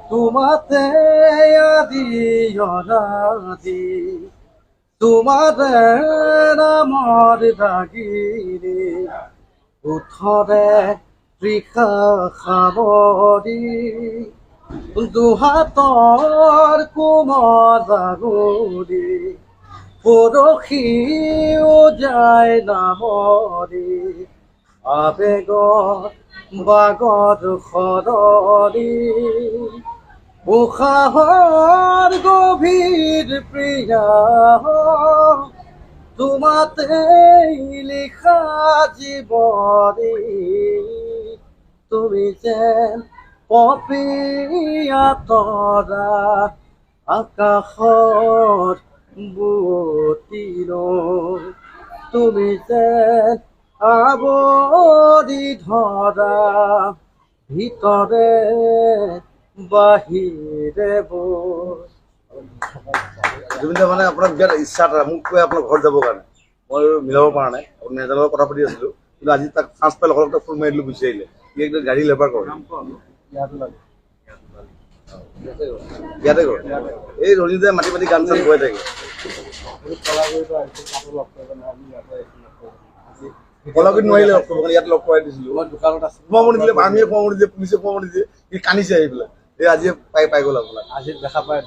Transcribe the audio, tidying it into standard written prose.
তোমাতে আদি অনাদি তোমাৰে নামৰ দাগিৰে উঠৰে তৃষা খাবৰি দুহাতৰ কোমৰ জাগুৰি পৰহিও যায় নামৰি আবেগৰ বাগত সদৰি উশাহৰ গভীৰ প্ৰিয়া তোমাতে লিখা জীৱনী তুমি যেন পপীয়া তৰা আকাশত বুৱতীৰ তুমি যেন আৱৰি ধৰা ভিতৰে বাহিৰে জুবিন দা মানে আপোনাক বিৰাট ইচ্ছা এটা মোক কৈ আপোনাৰ ঘৰত যাবৰ কাৰণে মই মিলাব পৰা নাই মেনেজাৰৰ লগত কথা পাতি আছিলোঁ কিন্তু আজি তাক চান্স পাই লগৰ ফোন মাৰি দিলোঁ গুচি আহিলে সি একদম গাড়ী লেবাৰ কৰে ইয়াতে কৰে এই ৰঞ্জিতে মাতি মাতি গান চান গৈ থাকে কলাগুৰিত নোৱাৰিলে লগ কৰিব ইয়াত লগ কৰাই দিছিলোঁ মই দোকানত আছোঁ সোমাব নিদিলে আৰ্মিয়ে সোমাব নিদিলে পুলিচে সোমাব নিদিলে সি কান্দিছে আহি পেলাই এই আজি পাই গ'ল আপোনাক আজি দেখা পাই